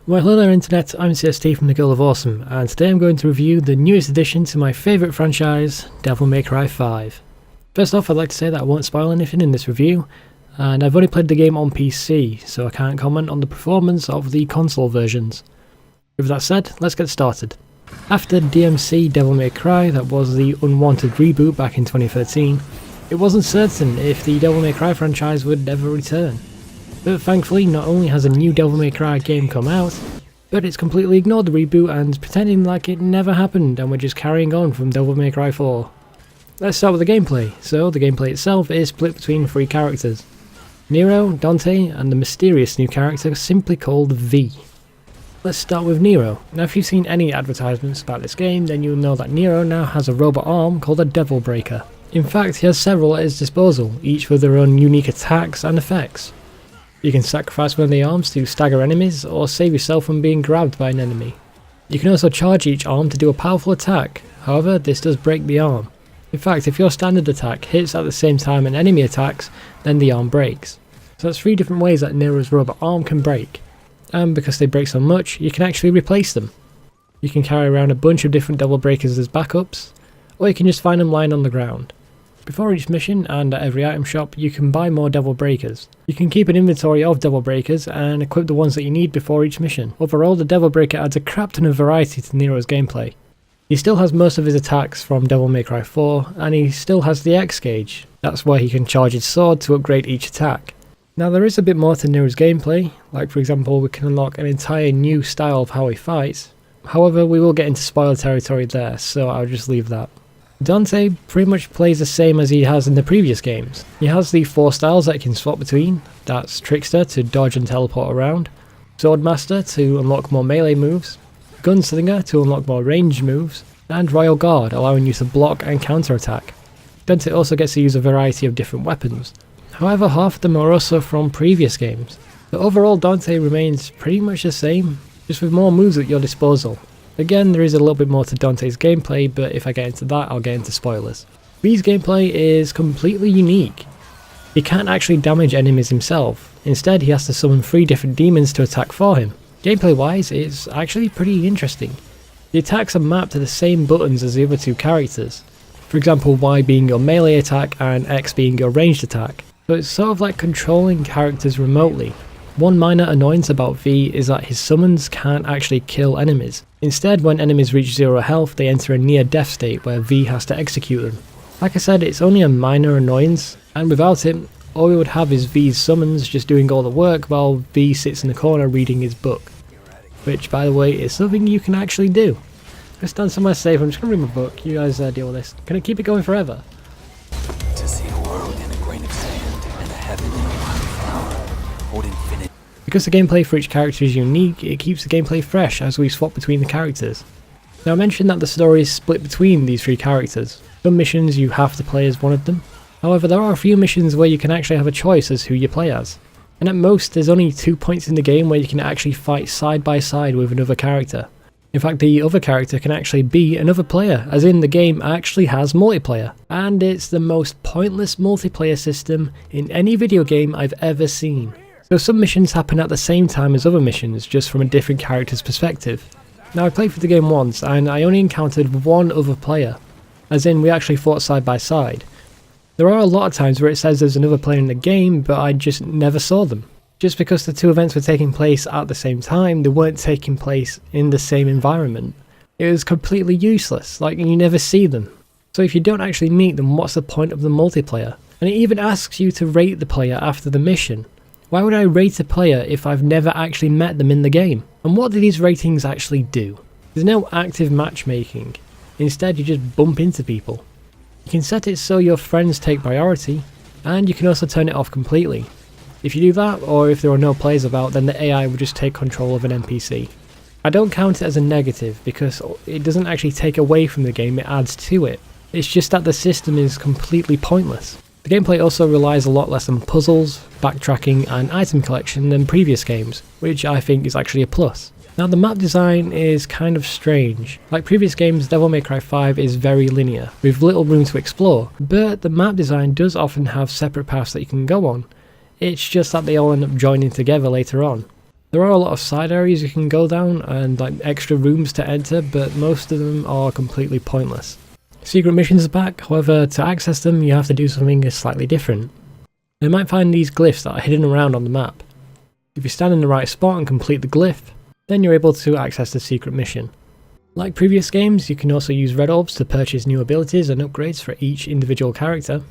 Well, hello there internet, I'm CST from the Guild of Awesome, and today I'm going to review the newest addition to my favourite franchise, Devil May Cry 5. First off, I'd like to say that I won't spoil anything in this review, and I've only played the game on PC, so I can't comment on the performance of the console versions. With that said, let's get started. After DMC Devil May Cry, that was the unwanted reboot back in 2013, it wasn't certain if the Devil May Cry franchise would ever return. But thankfully, not only has a new Devil May Cry game come out, but it's completely ignored the reboot and pretending like it never happened and we're just carrying on from Devil May Cry 4. Let's start with the gameplay. So, the gameplay itself is split between three characters: Nero, Dante, and the mysterious new character simply called V. Let's start with Nero. Now, if you've seen any advertisements about this game, then you'll know that Nero now has a robot arm called a Devil Breaker. In fact, he has several at his disposal, each with their own unique attacks and effects. You can sacrifice one of the arms to stagger enemies, or save yourself from being grabbed by an enemy. You can also charge each arm to do a powerful attack, however this does break the arm. In fact, if your standard attack hits at the same time an enemy attacks, then the arm breaks. So that's three different ways that Nero's robot arm can break, and because they break so much, you can actually replace them. You can carry around a bunch of different Devil Breakers as backups, or you can just find them lying on the ground. Before each mission and at every item shop, you can buy more Devil Breakers. You can keep an inventory of Devil Breakers and equip the ones that you need before each mission. Overall, the Devil Breaker adds a crap ton of variety to Nero's gameplay. He still has most of his attacks from Devil May Cry 4, and he still has the X gauge. That's where he can charge his sword to upgrade each attack. Now, there is a bit more to Nero's gameplay, like for example we can unlock an entire new style of how he fights. However, we will get into spoiler territory there, so I'll just leave that. Dante pretty much plays the same as he has in the previous games. He has the 4 styles that he can swap between. That's Trickster to dodge and teleport around, Swordmaster to unlock more melee moves, Gunslinger to unlock more ranged moves, and Royal Guard, allowing you to block and counterattack. Dante also gets to use a variety of different weapons. However, half of them are also from previous games. But overall, Dante remains pretty much the same, just with more moves at your disposal. Again, there is a little bit more to Dante's gameplay, but if I get into that, I'll get into spoilers. V's gameplay is completely unique. He can't actually damage enemies himself. Instead, he has to summon 3 different demons to attack for him. Gameplay wise, it's actually pretty interesting. The attacks are mapped to the same buttons as the other 2 characters. For example, Y being your melee attack and X being your ranged attack. So it's sort of like controlling characters remotely. One minor annoyance about V is that his summons can't actually kill enemies. Instead, when enemies reach 0 health, they enter a near death state where V has to execute them. Like I said, it's only a minor annoyance, and without it, all we would have is V's summons just doing all the work while V sits in the corner reading his book. Which, by the way, is something you can actually do. Let's stand somewhere safe, I'm just going to read my book, you guys deal with this. Can I keep it going forever? To see a world in a grain of sand and a heaven in a wildflower, hold infinite. Because the gameplay for each character is unique, it keeps the gameplay fresh as we swap between the characters. Now, I mentioned that the story is split between these 3 characters. Some missions you have to play as one of them. However, there are a few missions where you can actually have a choice as who you play as. And at most, there's only 2 points in the game where you can actually fight side by side with another character. In fact, the other character can actually be another player, as in the game actually has multiplayer. And it's the most pointless multiplayer system in any video game I've ever seen. So some missions happen at the same time as other missions, just from a different character's perspective. Now, I played through the game once, and I only encountered one other player, as in we actually fought side by side. There are a lot of times where it says there's another player in the game, but I just never saw them. Just because the 2 events were taking place at the same time, they weren't taking place in the same environment. It was completely useless, like you never see them. So if you don't actually meet them, what's the point of the multiplayer? And it even asks you to rate the player after the mission. Why would I rate a player if I've never actually met them in the game? And what do these ratings actually do? There's no active matchmaking. Instead, you just bump into people. You can set it so your friends take priority, and you can also turn it off completely. If you do that, or if there are no players about, then the AI will just take control of an NPC. I don't count it as a negative, because it doesn't actually take away from the game, it adds to it. It's just that the system is completely pointless. The gameplay also relies a lot less on puzzles, backtracking and item collection than previous games, which I think is actually a plus. Now, the map design is kind of strange. Like previous games, Devil May Cry 5 is very linear, with little room to explore, but the map design does often have separate paths that you can go on. It's just that they all end up joining together later on. There are a lot of side areas you can go down and like extra rooms to enter, but most of them are completely pointless. Secret missions are back, however to access them you have to do something slightly different. You might find these glyphs that are hidden around on the map. If you stand in the right spot and complete the glyph, then you're able to access the secret mission. Like previous games, you can also use red orbs to purchase new abilities and upgrades for each individual character.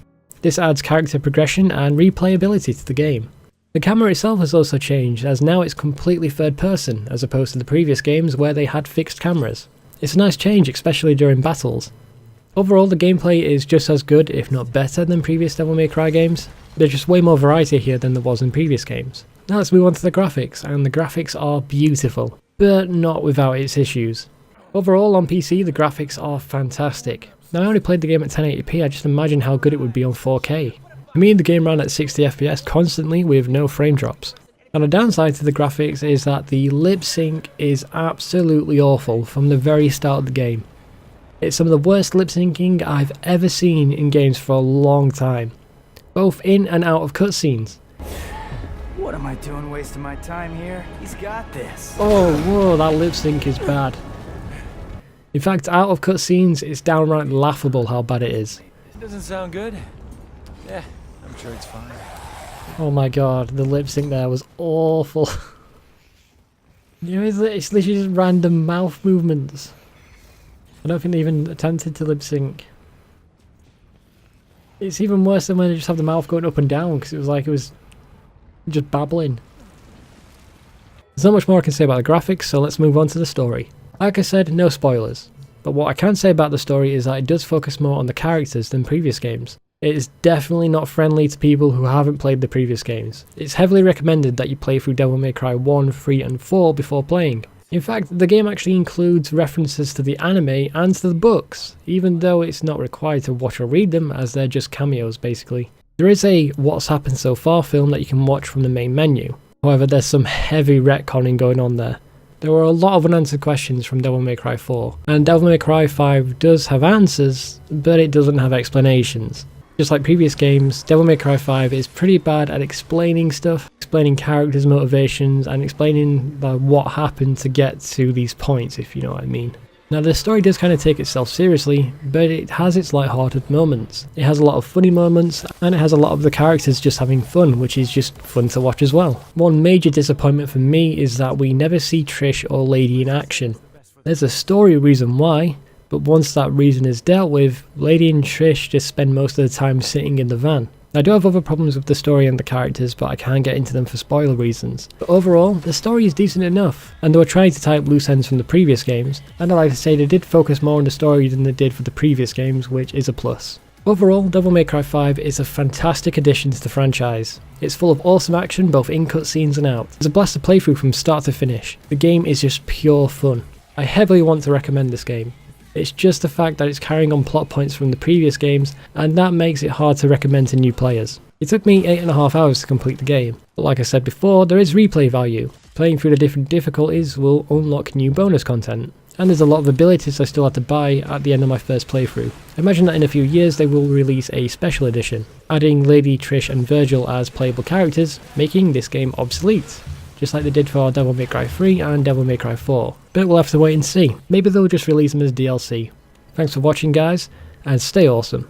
This adds character progression and replayability to the game. The camera itself has also changed, as now it's completely third person, as opposed to the previous games where they had fixed cameras. It's a nice change, especially during battles. Overall, the gameplay is just as good, if not better, than previous Devil May Cry games. There's just way more variety here than there was in previous games. Now let's move on to the graphics, and the graphics are beautiful, but not without its issues. Overall, on PC, the graphics are fantastic. Now I only played the game at 1080p, I just imagine how good it would be on 4K. For me, the game ran at 60 FPS constantly with no frame drops. And a downside to the graphics is that the lip sync is absolutely awful from the very start of the game. It's some of the worst lip syncing I've ever seen in games for a long time, both in and out of cutscenes. What am I doing wasting my time here? He's got this. Oh, whoa, that lip sync is bad. In fact, out of cutscenes, it's downright laughable how bad it is. It doesn't sound good. Yeah, I'm sure it's fine. Oh my god, the lip sync there was awful. You know, it's literally just random mouth movements. I don't think they even attempted to lip sync. It's even worse than when they just have the mouth going up and down, because it was like it was just babbling. There's not much more I can say about the graphics, so let's move on to the story. Like I said, no spoilers, but what I can say about the story is that it does focus more on the characters than previous games. It is definitely not friendly to people who haven't played the previous games. It's heavily recommended that you play through Devil May Cry 1, 3 and 4 before playing. In fact, the game actually includes references to the anime and to the books, even though it's not required to watch or read them, as they're just cameos basically. There is a What's Happened So Far film that you can watch from the main menu, however there's some heavy retconning going on there. There were a lot of unanswered questions from Devil May Cry 4, and Devil May Cry 5 does have answers, but it doesn't have explanations. Just like previous games, Devil May Cry 5 is pretty bad at explaining stuff, explaining characters' motivations, and explaining what happened to get to these points, if you know what I mean. Now the story does kind of take itself seriously, but it has its light-hearted moments. It has a lot of funny moments, and it has a lot of the characters just having fun, which is just fun to watch as well. One major disappointment for me is that we never see Trish or Lady in action. There's a story reason why, but once that reason is dealt with, Lady and Trish just spend most of the time sitting in the van. I do have other problems with the story and the characters, but I can't get into them for spoiler reasons. But overall, the story is decent enough, and they were trying to tie up loose ends from the previous games, and I like to say they did focus more on the story than they did for the previous games, which is a plus. Overall, Devil May Cry 5 is a fantastic addition to the franchise. It's full of awesome action both in cutscenes and out. It's a blast to play through from start to finish. The game is just pure fun. I heavily want to recommend this game. It's just the fact that it's carrying on plot points from the previous games, and that makes it hard to recommend to new players. It took me 8.5 hours to complete the game, but like I said before, there is replay value. Playing through the different difficulties will unlock new bonus content, and there's a lot of abilities I still had to buy at the end of my first playthrough. Imagine that in a few years they will release a special edition, adding Lady, Trish and Virgil as playable characters, making this game obsolete. Just like they did for Devil May Cry 3 and Devil May Cry 4. But we'll have to wait and see. Maybe they'll just release them as DLC. Thanks for watching guys, and stay awesome.